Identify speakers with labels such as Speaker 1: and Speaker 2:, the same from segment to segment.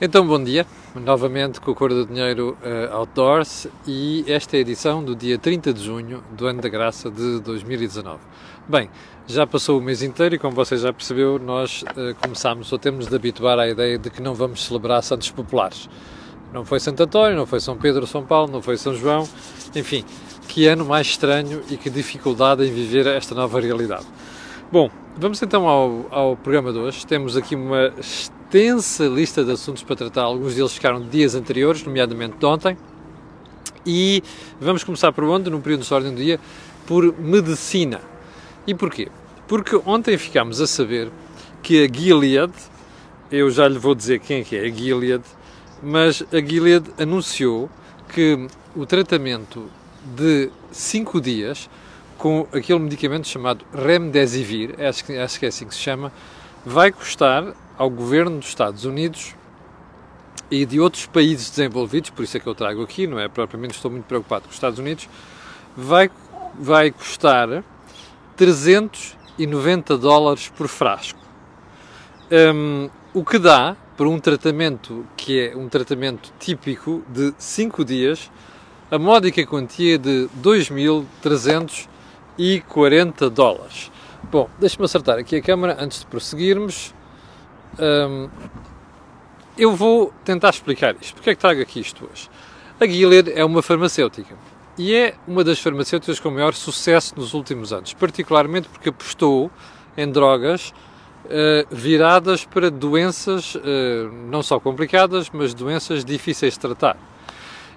Speaker 1: Então, bom dia, novamente com o Cor do Dinheiro Outdoors, e esta é a edição do dia 30 de junho do ano da graça de 2019. Bem, já passou o mês inteiro e, como você já percebeu, nós começámos ou temos de habituar à ideia de que não vamos celebrar santos populares. Não foi Santo António, não foi São Pedro ou São Paulo, não foi São João, enfim, que ano mais estranho e que dificuldade em viver esta nova realidade. Bom, vamos então ao programa de hoje. Temos aqui uma extensa lista de assuntos para tratar, alguns deles ficaram de dias anteriores, nomeadamente de ontem, e vamos começar por onde? No período de ordem do dia, por medicina. E porquê? Porque ontem ficámos a saber que a Gilead, eu já lhe vou dizer quem é a Gilead, mas a Gilead anunciou que o tratamento de 5 dias com aquele medicamento chamado Remdesivir, acho que é assim que se chama, vai custar ao governo dos Estados Unidos e de outros países desenvolvidos, por isso é que eu trago aqui, não é propriamente, estou muito preocupado com os Estados Unidos, vai custar $390 por frasco. O que dá para um tratamento que é um tratamento típico de 5 dias, a módica quantia de $2.340. Bom, deixe-me acertar aqui a câmera antes de prosseguirmos. Eu vou tentar explicar isto. Porque é que trago aqui isto hoje? A Gilead é uma farmacêutica e é uma das farmacêuticas com maior sucesso nos últimos anos, particularmente porque apostou em drogas viradas para doenças não só complicadas, mas doenças difíceis de tratar.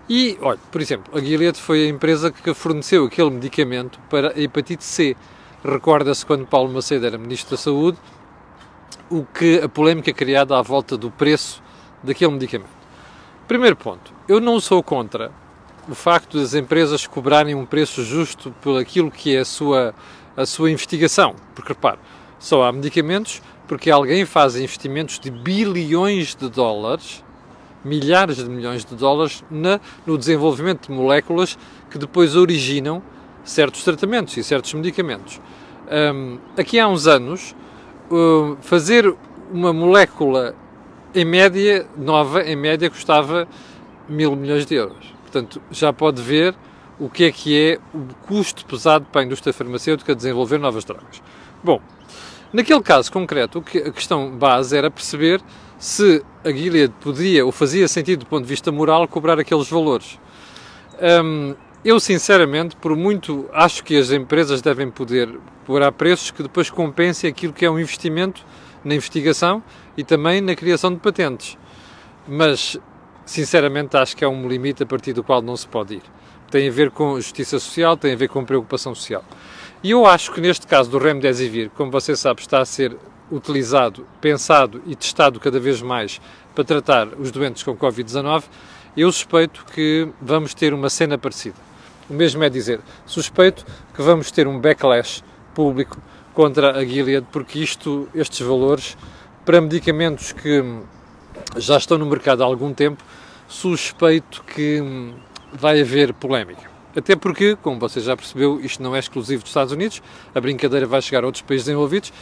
Speaker 1: E, olha, por exemplo, a Gilead foi a empresa que forneceu aquele medicamento para a hepatite C. Recorda-se quando Paulo Macedo era Ministro da Saúde, a polémica criada à volta do preço daquele medicamento. Primeiro ponto, eu não sou contra o facto das empresas cobrarem um preço justo por aquilo que é a sua investigação. Porque, repare, só há medicamentos porque alguém faz investimentos de bilhões de dólares, milhares de milhões de dólares, no desenvolvimento de moléculas que depois originam certos tratamentos e certos medicamentos. Aqui há uns anos, fazer uma molécula nova, em média, custava 1.000 milhões de euros. Portanto, já pode ver o que é o custo pesado para a indústria farmacêutica desenvolver novas drogas. Bom, naquele caso concreto, a questão base era perceber se a Gilead podia ou fazia sentido do ponto de vista moral cobrar aqueles valores. Eu, sinceramente, por muito, acho que as empresas devem poder pôr a preços que depois compensem aquilo que é um investimento na investigação e também na criação de patentes. Mas, sinceramente, acho que há um limite a partir do qual não se pode ir. Tem a ver com justiça social, tem a ver com preocupação social. E eu acho que neste caso do Remdesivir, como você sabe, está a ser utilizado, pensado e testado cada vez mais para tratar os doentes com Covid-19, eu suspeito que vamos ter uma cena parecida. O mesmo é dizer, suspeito que vamos ter um backlash público contra a Gilead, porque estes valores, para medicamentos que já estão no mercado há algum tempo, suspeito que vai haver polémica. Até porque, como você já percebeu, isto não é exclusivo dos Estados Unidos, a brincadeira vai chegar a outros países desenvolvidos,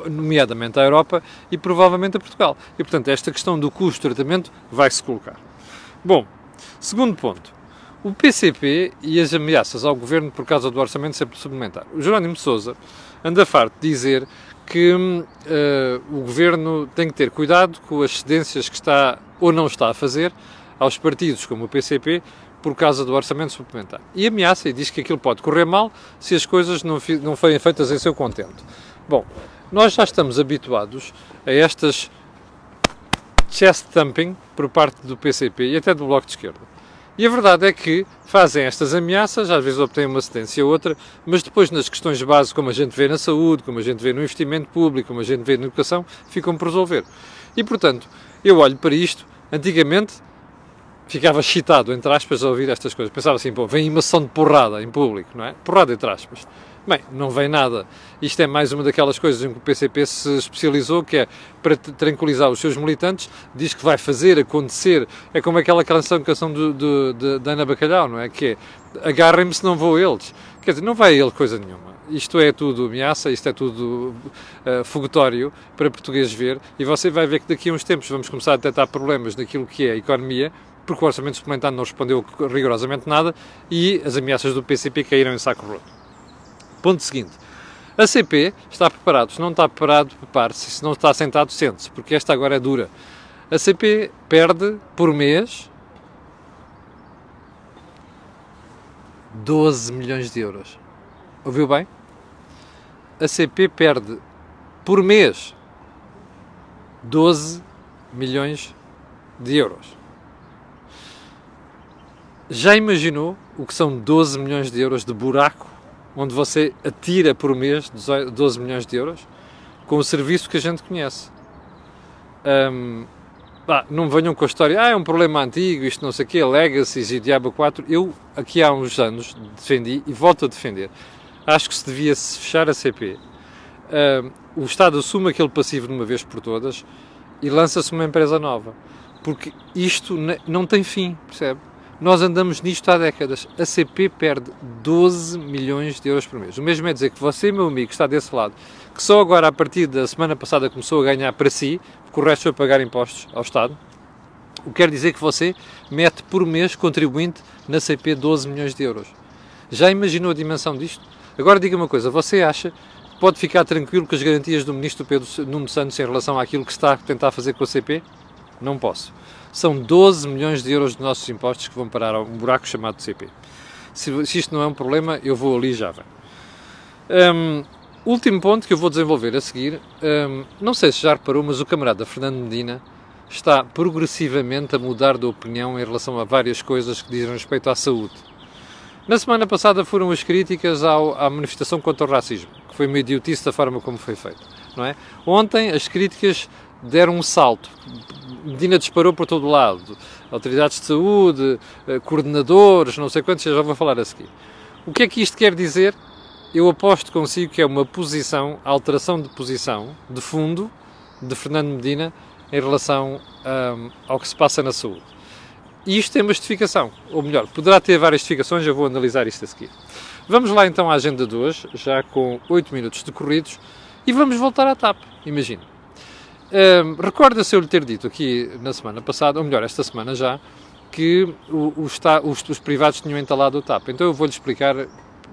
Speaker 1: nomeadamente à Europa e provavelmente a Portugal. E, portanto, esta questão do custo de tratamento vai-se colocar. Bom, segundo ponto, o PCP e as ameaças ao Governo por causa do orçamento suplementar. O Jerónimo de Sousa anda farto de dizer que o Governo tem que ter cuidado com as cedências que está ou não está a fazer aos partidos como o PCP, por causa do orçamento suplementar. E ameaça e diz que aquilo pode correr mal se as coisas não forem feitas em seu contento. Bom, nós já estamos habituados a estas chest thumping por parte do PCP e até do Bloco de Esquerda. E a verdade é que fazem estas ameaças, às vezes obtêm uma cedência ou outra, mas depois nas questões de base, como a gente vê na saúde, como a gente vê no investimento público, como a gente vê na educação, ficam por resolver. E, portanto, eu olho para isto, antigamente ficava excitado, entre aspas, a ouvir estas coisas. Pensava assim, pô, vem uma ação de porrada em público, não é? Porrada, entre aspas. Bem, não vem nada. Isto é mais uma daquelas coisas em que o PCP se especializou, que é, para tranquilizar os seus militantes, diz que vai fazer, acontecer. É como aquela canção da Ana Bacalhau, não é? Que é, agarrem-me se não vou a eles. Quer dizer, não vai a ele coisa nenhuma. isto é tudo ameaça, isto é tudo foguetório para portugueses ver, e você vai ver que daqui a uns tempos vamos começar a detectar problemas naquilo que é a economia, porque o orçamento suplementar não respondeu rigorosamente nada e as ameaças do PCP caíram em saco roto. Ponto seguinte. A CP está preparado, se não está preparado, prepare-se, se não está sentado, sente-se, porque esta agora é dura. A CP perde por mês 12 milhões de euros. Ouviu bem? A CP perde por mês 12 milhões de euros. Já imaginou o que são 12 milhões de euros de buraco onde você atira por mês 12 milhões de euros com o serviço que a gente conhece? Não venham com a história, é um problema antigo, isto não sei o quê, legacies e diabo 4. Eu, aqui há uns anos, defendi e volto a defender. Acho que se devia fechar a CP. O Estado assume aquele passivo de uma vez por todas e lança-se uma empresa nova. Porque isto não tem fim, percebe? Nós andamos nisto há décadas. A CP perde 12 milhões de euros por mês. O mesmo é dizer que você, meu amigo, está desse lado, que só agora, a partir da semana passada, começou a ganhar para si, porque o resto foi pagar impostos ao Estado. O que quer dizer que você mete por mês contribuinte na CP 12 milhões de euros. Já imaginou a dimensão disto? Agora diga uma coisa, você acha que pode ficar tranquilo com as garantias do Ministro Pedro Nuno Santos em relação àquilo que está a tentar fazer com a CP? Não posso. São 12 milhões de euros de nossos impostos que vão parar a um buraco chamado CP. Se isto não é um problema, eu vou ali e já vem. Último ponto que eu vou desenvolver a seguir. Não sei se já reparou, mas o camarada Fernando Medina está progressivamente a mudar de opinião em relação a várias coisas que dizem respeito à saúde. Na semana passada foram as críticas à manifestação contra o racismo, que foi meio idiotice da forma como foi feito, não é? Ontem as críticas deram um salto. Medina disparou por todo o lado. Autoridades de saúde, coordenadores, não sei quantos, já vou falar a seguir. O que é que isto quer dizer? Eu aposto consigo que é uma posição, alteração de posição, de fundo, de Fernando Medina em relação ao que se passa na saúde. E isto tem uma justificação, ou melhor, poderá ter várias justificações, eu vou analisar isto a seguir. Vamos lá então à agenda de hoje, já com 8 minutos decorridos, e vamos voltar à TAP, imagino. Recorda-se eu lhe ter dito aqui na semana passada, ou melhor, esta semana já, que os privados tinham entalado o TAP. Então eu vou-lhe explicar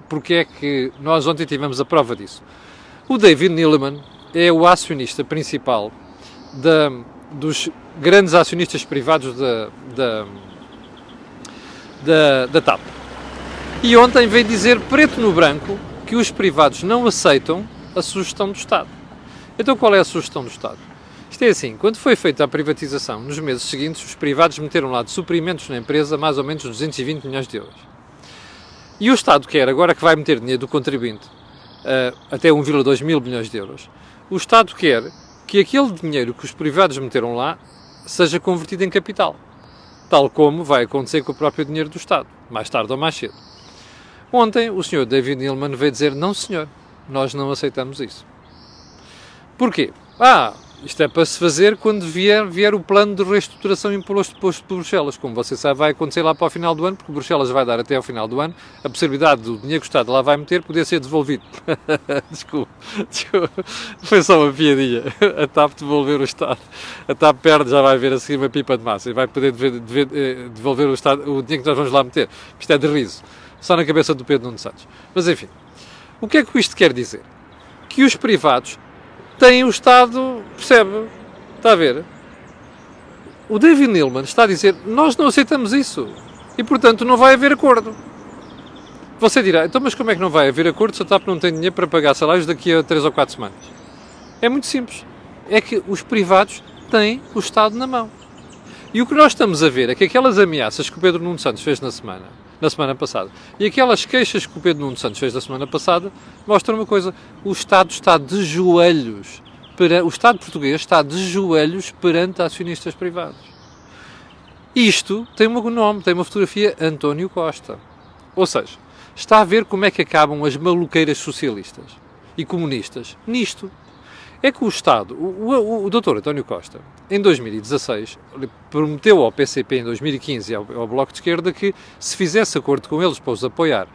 Speaker 1: porque é que nós ontem tivemos a prova disso. O David Neeleman é o acionista principal dos grandes acionistas privados da TAP. E ontem veio dizer preto no branco que os privados não aceitam a sugestão do Estado. Então qual é a sugestão do Estado? Isto é assim, quando foi feita a privatização, nos meses seguintes, os privados meteram lá de suprimentos na empresa mais ou menos 220 milhões de euros. E o Estado quer, agora que vai meter dinheiro do contribuinte, até 1,2 mil milhões de euros, o Estado quer que aquele dinheiro que os privados meteram lá seja convertido em capital. Tal como vai acontecer com o próprio dinheiro do Estado, mais tarde ou mais cedo. Ontem, o Sr. David Neeleman veio dizer, não senhor, nós não aceitamos isso. Porquê? Isto é para se fazer quando vier o plano de reestruturação imposto por Bruxelas. Como você sabe, vai acontecer lá para o final do ano, porque Bruxelas vai dar até ao final do ano a possibilidade do dinheiro que o Estado lá vai meter poder ser devolvido. Desculpa. Foi só uma piadinha. A TAP devolver o Estado. A TAP perde, já vai ver a seguir uma pipa de massa e vai poder devolver o dinheiro que nós vamos lá meter. Isto é de riso. Só na cabeça do Pedro Nuno Santos. Mas enfim, o que é que isto quer dizer? Que os privados têm o Estado, percebe? Está a ver? O David Neeleman está a dizer, nós não aceitamos isso. E, portanto, não vai haver acordo. Você dirá, então, mas como é que não vai haver acordo se a TAP não tem dinheiro para pagar salários daqui a 3 ou 4 semanas? É muito simples. É que os privados têm o Estado na mão. E o que nós estamos a ver é que aquelas ameaças que o Pedro Nuno Santos fez na semana passada, e aquelas queixas que o Pedro Nuno Santos fez na semana passada, mostram uma coisa, o Estado está de joelhos, o Estado português está de joelhos perante acionistas privados. Isto tem um nome, tem uma fotografia, António Costa. Ou seja, está a ver como é que acabam as maluqueiras socialistas e comunistas nisto. É que o Estado, o Dr. António Costa, em 2016, prometeu ao PCP em 2015 e ao Bloco de Esquerda que se fizesse acordo com eles para os apoiar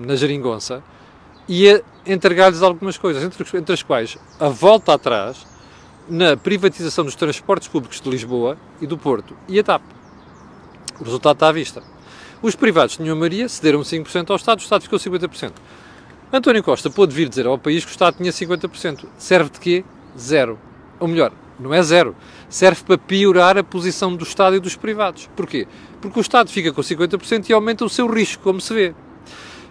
Speaker 1: na geringonça, ia entregar-lhes algumas coisas, entre as quais a volta atrás na privatização dos transportes públicos de Lisboa e do Porto e a TAP. O resultado está à vista. Os privados tinham a maioria, cederam 5% ao Estado, o Estado ficou 50%. António Costa pôde vir dizer ao país que o Estado tinha 50%. Serve de quê? Zero. Ou melhor, não é zero. Serve para piorar a posição do Estado e dos privados. Porquê? Porque o Estado fica com 50% e aumenta o seu risco, como se vê.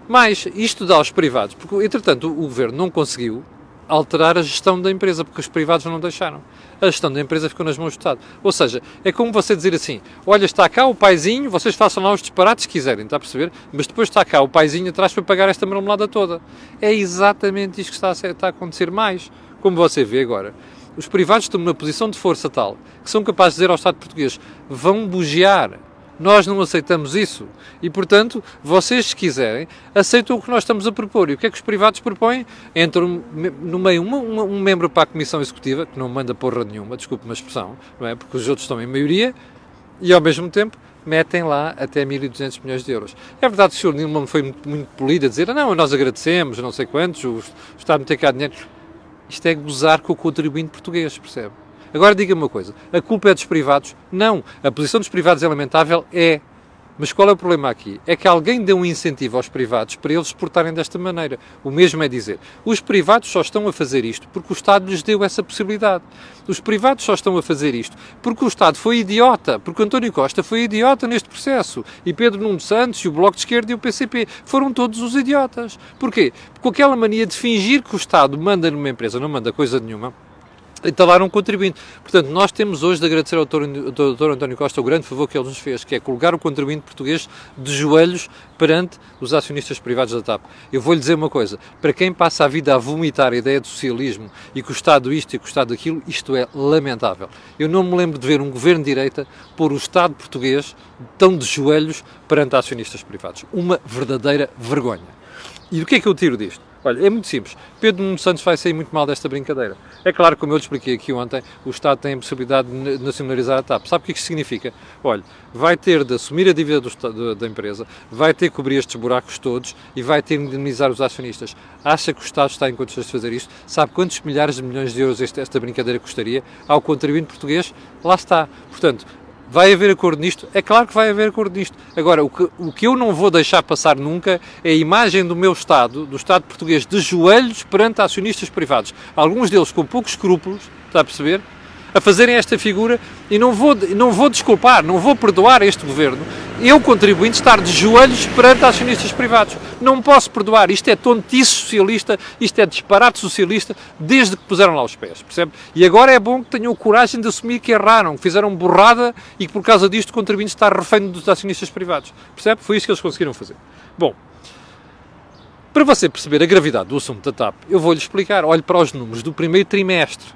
Speaker 1: Mas isto dá aos privados, porque entretanto o Governo não conseguiu alterar a gestão da empresa, porque os privados não deixaram. A gestão da empresa ficou nas mãos do Estado. Ou seja, é como você dizer assim, olha, está cá o paizinho, vocês façam lá os disparates que quiserem, está a perceber? Mas depois está cá o paizinho atrás para pagar esta marmelada toda. É exatamente isto que está a acontecer mais. Como você vê agora, os privados estão numa posição de força tal, que são capazes de dizer ao Estado português, vão bugiar. Nós não aceitamos isso e, portanto, vocês, se quiserem, aceitam o que nós estamos a propor. E o que é que os privados propõem? Entra no meio um membro para a Comissão Executiva, que não manda porra nenhuma, desculpe uma expressão, não é? Porque os outros estão em maioria, e ao mesmo tempo metem lá até 1.200 milhões de euros. É verdade que o Sr. Nilman foi muito polido a dizer, não, nós agradecemos, não sei quantos, o Estado não tem cá dinheiro. Isto é gozar com o contribuinte português, percebe? Agora diga-me uma coisa, a culpa é dos privados? Não, a posição dos privados é lamentável? É. Mas qual é o problema aqui? É que alguém deu um incentivo aos privados para eles exportarem desta maneira. O mesmo é dizer, os privados só estão a fazer isto porque o Estado lhes deu essa possibilidade. Os privados só estão a fazer isto porque o Estado foi idiota, porque o António Costa foi idiota neste processo. E Pedro Nuno Santos, e o Bloco de Esquerda e o PCP foram todos os idiotas. Porquê? Porque aquela mania de fingir que o Estado manda numa empresa, não manda coisa nenhuma, instalaram um contribuinte. Portanto, nós temos hoje de agradecer ao Dr. António Costa o grande favor que ele nos fez, que é colocar o contribuinte português de joelhos perante os acionistas privados da TAP. Eu vou-lhe dizer uma coisa, para quem passa a vida a vomitar a ideia de socialismo e que o Estado isto e que o Estado aquilo, isto é lamentável. Eu não me lembro de ver um governo de direita pôr o Estado português tão de joelhos perante acionistas privados. Uma verdadeira vergonha. E o que é que eu tiro disto? Olha, é muito simples. Pedro Nuno Santos vai sair muito mal desta brincadeira. É claro, como eu lhe expliquei aqui ontem, o Estado tem a possibilidade de nacionalizar a TAP. Sabe o que isto significa? Olha, vai ter de assumir a dívida da empresa, vai ter que cobrir estes buracos todos e vai ter de indemnizar os acionistas. Acha que o Estado está em condições de fazer isto? Sabe quantos milhares de milhões de euros esta brincadeira custaria ao contribuinte português? Lá está. Portanto, vai haver acordo nisto? É claro que vai haver acordo nisto. Agora, o que eu não vou deixar passar nunca é a imagem do meu Estado, do Estado português, de joelhos perante acionistas privados. Alguns deles com poucos escrúpulos, está a perceber? A fazerem esta figura e não vou desculpar, não vou perdoar este governo, eu contribuinte, estar de joelhos perante acionistas privados. Não posso perdoar. Isto é tontice socialista, isto é disparate socialista, desde que puseram lá os pés, percebe? E agora é bom que tenham coragem de assumir que erraram, que fizeram borrada e que por causa disto o contribuinte está refém dos acionistas privados, percebe? Foi isso que eles conseguiram fazer. Bom, para você perceber a gravidade do assunto da TAP, eu vou-lhe explicar. Olhe para os números do primeiro trimestre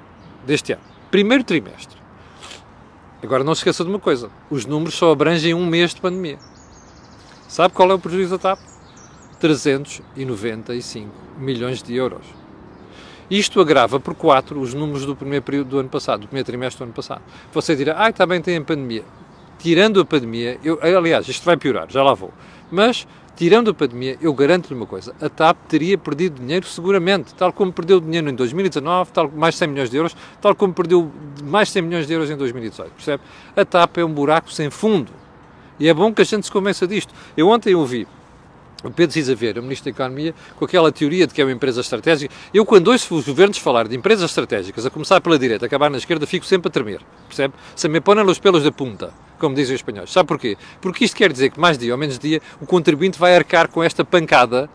Speaker 1: deste ano. Primeiro trimestre. Agora não se esqueça de uma coisa, os números só abrangem um mês de pandemia. Sabe qual é o prejuízo da TAP? 395 milhões de euros. Isto agrava por 4 os números do primeiro período do ano passado, do primeiro trimestre do ano passado. Você dirá, está bem, tem a pandemia. Tirando a pandemia, aliás, isto vai piorar, já lá vou, mas tirando a pandemia, eu garanto-lhe uma coisa, a TAP teria perdido dinheiro seguramente, tal como perdeu dinheiro em 2019, mais 100 milhões de euros, tal como perdeu mais 100 milhões de euros em 2018, percebe? A TAP é um buraco sem fundo. E é bom que a gente se convença disto. Eu ontem ouvi o Pedro Cisa Vieira, o Ministro da Economia, com aquela teoria de que é uma empresa estratégica. Eu, quando ouço os governos falar de empresas estratégicas, a começar pela direita, acabar na esquerda, fico sempre a tremer, percebe? Se me põem os pelos da punta, como dizem os espanhóis. Sabe porquê? Porque isto quer dizer que, mais dia ou menos dia, o contribuinte vai arcar com esta pancada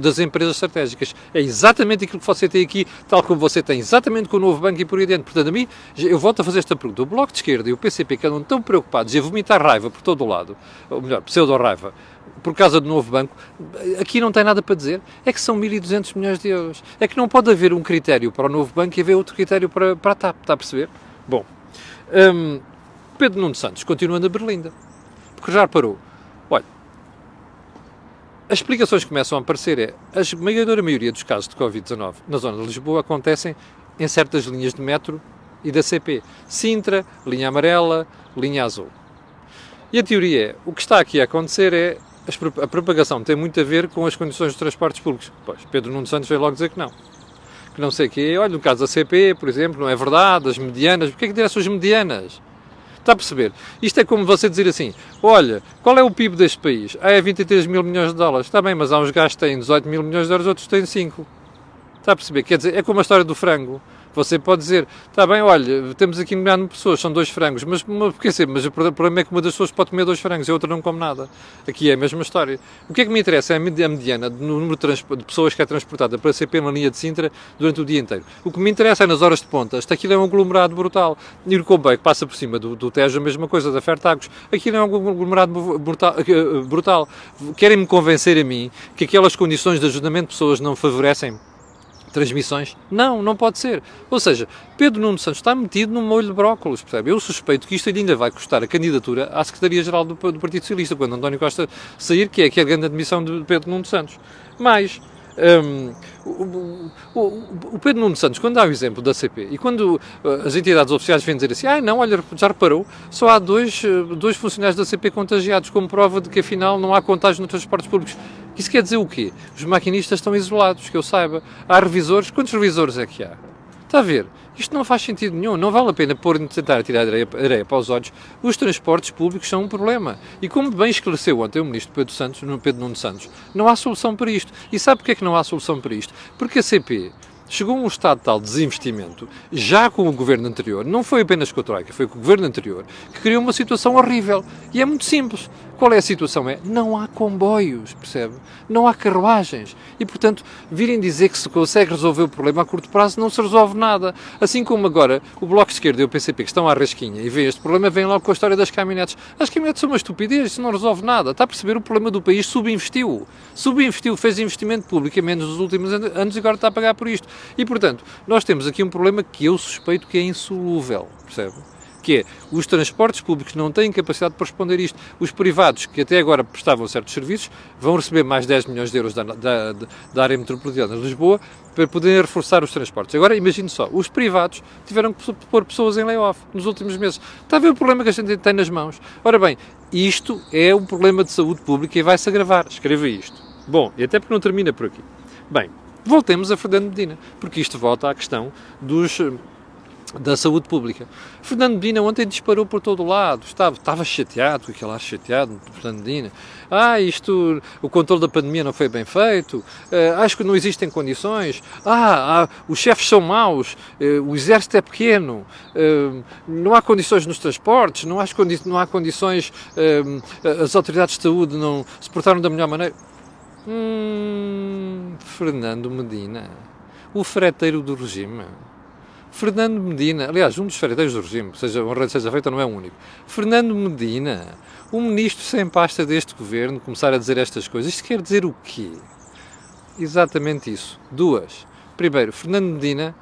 Speaker 1: das empresas estratégicas. É exatamente aquilo que você tem aqui, tal como você tem exatamente com o Novo Banco e por aí adiante. Portanto, a mim, eu volto a fazer esta pergunta. O Bloco de Esquerda e o PCP, que andam tão preocupados e a vomitar raiva por todo o lado, ou melhor, pseudo-raiva, por causa do Novo Banco, aqui não tem nada para dizer. É que são 1.200 milhões de euros. É que não pode haver um critério para o Novo Banco e haver outro critério para a TAP. Está a perceber? Bom, Pedro Nuno Santos, continuando a Berlinda, porque já reparou, olha, as explicações que começam a aparecer a esmagadora maioria dos casos de Covid-19 na zona de Lisboa acontecem em certas linhas de metro e da CP. Sintra, linha amarela, linha azul. E a teoria é, o que está aqui a acontecer é a propagação tem muito a ver com as condições dos transportes públicos. Pois, Pedro Nuno Santos veio logo dizer que não. Que não sei o quê. Olha, no caso da CP, por exemplo, não é verdade, as medianas. Porquê é que dirá-se as medianas? Está a perceber? Isto é como você dizer assim, olha, qual é o PIB deste país? Ah, é 23 mil milhões de dólares. Está bem, mas há uns gajos que têm 18 mil milhões de euros, outros têm 5. Está a perceber? Quer dizer, é como a história do frango. Você pode dizer, está bem, olha, temos aqui 1 milhão de pessoas, são 2 frangos, mas o problema é que uma das pessoas pode comer 2 frangos e a outra não come nada. Aqui é a mesma história. O que é que me interessa é a mediana no número de pessoas que é transportada para a CP na linha de Sintra durante o dia inteiro. O que me interessa é nas horas de ponta. Aquilo é um aglomerado brutal. E o Comboio que passa por cima do Tejo, a mesma coisa, da Fertagos. Aquilo é um aglomerado brutal. Querem-me convencer a mim que aquelas condições de ajudamento de pessoas não favorecem transmissões? Não, não pode ser. Ou seja, Pedro Nuno Santos está metido num molho de brócolos, percebe? Eu suspeito que isto ainda vai custar a candidatura à Secretaria-Geral do Partido Socialista, quando António Costa sair, que é a grande admissão de Pedro Nuno Santos. Mas o Pedro Nuno Santos, quando dá o exemplo da CP e quando as entidades oficiais vêm dizer assim, não, olha, já reparou, só há dois funcionários da CP contagiados, como prova de que afinal não há contágio nos transportes públicos. Isso quer dizer o quê? Os maquinistas estão isolados, que eu saiba. Há revisores. Quantos revisores é que há? Está a ver? Isto não faz sentido nenhum. Não vale a pena tentar tirar areia para os olhos. Os transportes públicos são um problema. E como bem esclareceu ontem o ministro Pedro Nuno Santos, não há solução para isto. E sabe porquê é que não há solução para isto? Porque a CP chegou a um estado de tal desinvestimento, já com o governo anterior, não foi apenas com a Troika, foi com o governo anterior, que criou uma situação horrível. E é muito simples. Qual é a situação? Não há comboios, percebe? Não há carruagens. E, portanto, virem dizer que se consegue resolver o problema a curto prazo, não se resolve nada. Assim como agora o Bloco de Esquerda e o PCP, que estão à rasquinha e veem este problema, vêm logo com a história das caminhonetes. As caminhonetes são uma estupidez, isso não resolve nada. Está a perceber? O problema do país subinvestiu. Subinvestiu, fez investimento público a menos nos últimos anos e agora está a pagar por isto. E, portanto, nós temos aqui um problema que eu suspeito que é insolúvel, percebe? Que é, os transportes públicos não têm capacidade de responder isto. Os privados, que até agora prestavam certos serviços, vão receber mais 10 milhões de euros da área metropolitana de Lisboa para poderem reforçar os transportes. Agora, imagine só, os privados tiveram que pôr pessoas em layoff nos últimos meses. Está a ver o problema que a gente tem nas mãos? Ora bem, isto é um problema de saúde pública e vai-se agravar. Escreva isto. Bom, e até porque não termina por aqui. Bem, voltemos a Fernando Medina, porque isto volta à questão da saúde pública. Fernando Medina ontem disparou por todo o lado, estava chateado, com aquele ar chateado de Fernando Medina. O controle da pandemia não foi bem feito, acho que não existem condições, os chefes são maus, o exército é pequeno, não há condições nos transportes, não há condições, as autoridades de saúde não se portaram da melhor maneira. Fernando Medina, o freteiro do regime. Fernando Medina, aliás, um dos freteiros do regime, seja honra seja feita, não é o único. Fernando Medina, um ministro sem pasta deste governo, começar a dizer estas coisas, isto quer dizer o quê? Exatamente isso. Duas. Primeiro, Fernando Medina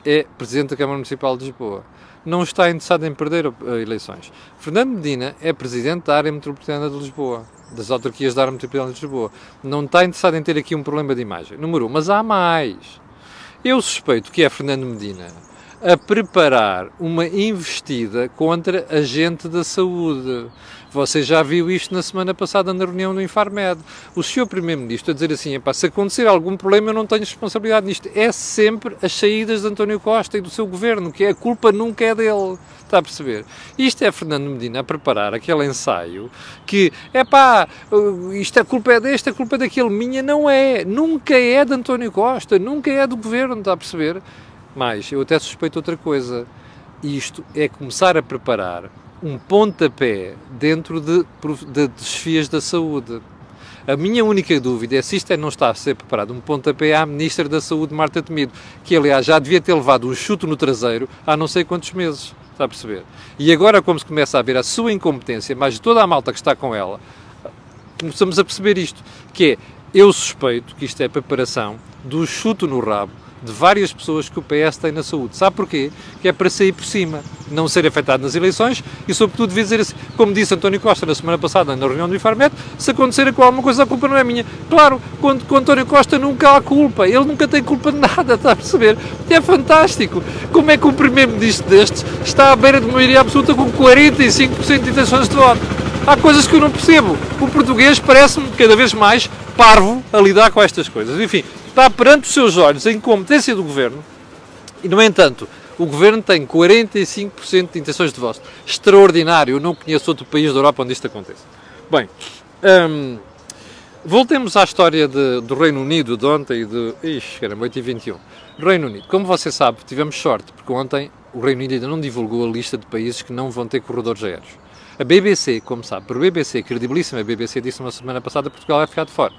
Speaker 1: é Presidente da Câmara Municipal de Lisboa. Não está interessado em perder eleições. Fernando Medina é Presidente da área metropolitana de Lisboa, das autarquias da área metropolitana de Lisboa. Não está interessado em ter aqui um problema de imagem. Número 1. Mas há mais. Eu suspeito que é Fernando Medina a preparar uma investida contra a gente da saúde. Você já viu isto na semana passada na reunião do Infarmed. O Sr. Primeiro-Ministro a dizer assim, se acontecer algum problema eu não tenho responsabilidade nisto. É sempre as saídas de António Costa e do seu governo, que a culpa nunca é dele. Está a perceber? Isto é Fernando Medina a preparar aquele ensaio que, isto a culpa é deste, a culpa é daquele. Minha não é. Nunca é de António Costa, nunca é do governo, está a perceber? Mas eu até suspeito outra coisa. Isto é começar a preparar um pontapé dentro de desfias da saúde. A minha única dúvida é se isto não está a ser preparado um pontapé à Ministra da Saúde, Marta Temido, que aliás já devia ter levado um chute no traseiro há não sei quantos meses. Está a perceber? E agora, como se começa a ver a sua incompetência, mas toda a malta que está com ela, começamos a perceber isto, que é, eu suspeito que isto é preparação do chute no rabo de várias pessoas que o PS tem na saúde. Sabe porquê? Que é para sair por cima, não ser afetado nas eleições e, sobretudo, devia dizer assim, como disse António Costa na semana passada na reunião do Infarmed, se acontecer com alguma coisa, a culpa não é minha. Claro, com António Costa nunca há culpa, ele nunca tem culpa de nada, está a perceber? E é fantástico. Como é que um primeiro-ministro destes está à beira de maioria absoluta com 45% de intenções de voto? há coisas que eu não percebo. O português parece-me cada vez mais parvo a lidar com estas coisas. Enfim, está perante os seus olhos a incompetência do Governo e, no entanto, o Governo tem 45% de intenções de voto. Extraordinário, eu não conheço outro país da Europa onde isto acontece. Bem, voltemos à história do Reino Unido de ontem e de... era 8h21. Reino Unido. Como você sabe, tivemos sorte, porque ontem o Reino Unido ainda não divulgou a lista de países que não vão ter corredores aéreos. A BBC, como sabe, por BBC, credibilíssima BBC, disse uma semana passada que Portugal vai ficar de fora.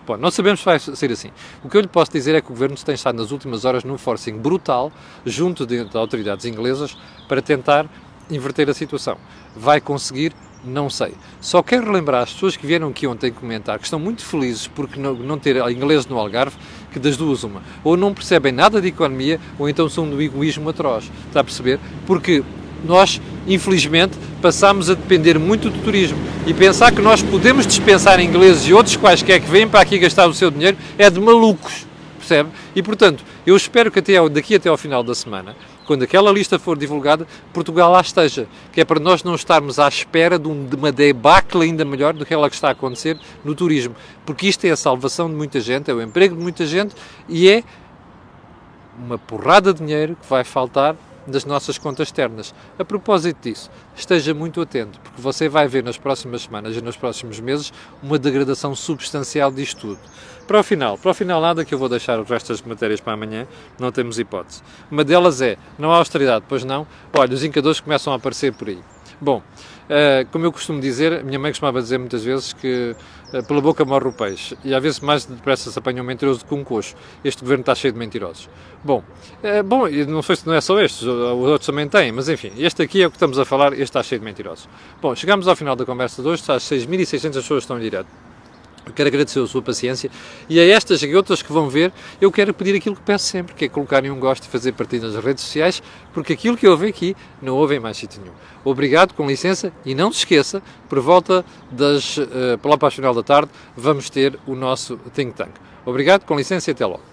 Speaker 1: Bom, não sabemos se vai ser assim. O que eu lhe posso dizer é que o Governo tem estado nas últimas horas num forcing brutal junto de autoridades inglesas para tentar inverter a situação. Vai conseguir? Não sei. Só quero relembrar as pessoas que vieram aqui ontem comentar que estão muito felizes porque não ter inglês no Algarve, que das duas uma. Ou não percebem nada de economia, ou então são do egoísmo atroz. Está a perceber? Porque nós, infelizmente, passamos a depender muito do turismo. E pensar que nós podemos dispensar ingleses e outros quaisquer que vêm para aqui gastar o seu dinheiro é de malucos. Percebe? E, portanto, eu espero que daqui até ao final da semana, quando aquela lista for divulgada, Portugal lá esteja, que é para nós não estarmos à espera de uma debacle ainda melhor do que ela que está a acontecer no turismo, porque isto é a salvação de muita gente, é o emprego de muita gente e é uma porrada de dinheiro que vai faltar das nossas contas externas. A propósito disso, esteja muito atento, porque você vai ver nas próximas semanas e nos próximos meses uma degradação substancial disto tudo. Para o final nada, que eu vou deixar o resto das matérias para amanhã, não temos hipótese. Uma delas é, não há austeridade, pois não? Olha, os indicadores começam a aparecer por aí. Bom, como eu costumo dizer, a minha mãe costumava dizer muitas vezes que pela boca morre o peixe, e às vezes mais depressa se apanha um mentiroso do que um coxo. Este governo está cheio de mentirosos. Bom, não sei se não é só estes, os outros também têm, mas enfim, este aqui é o que estamos a falar, este está cheio de mentirosos. Bom, chegamos ao final da conversa de hoje, às 6.600 pessoas que estão em direto. Eu quero agradecer a sua paciência e a estas e outras que vão ver, eu quero pedir aquilo que peço sempre, que é colocarem um gosto e fazer partilha nas redes sociais, porque aquilo que eu ouvi aqui não houve em mais sítio nenhum. Obrigado, com licença, e não se esqueça, por volta pela parte final da tarde, vamos ter o nosso Think Tank. Obrigado, com licença e até logo.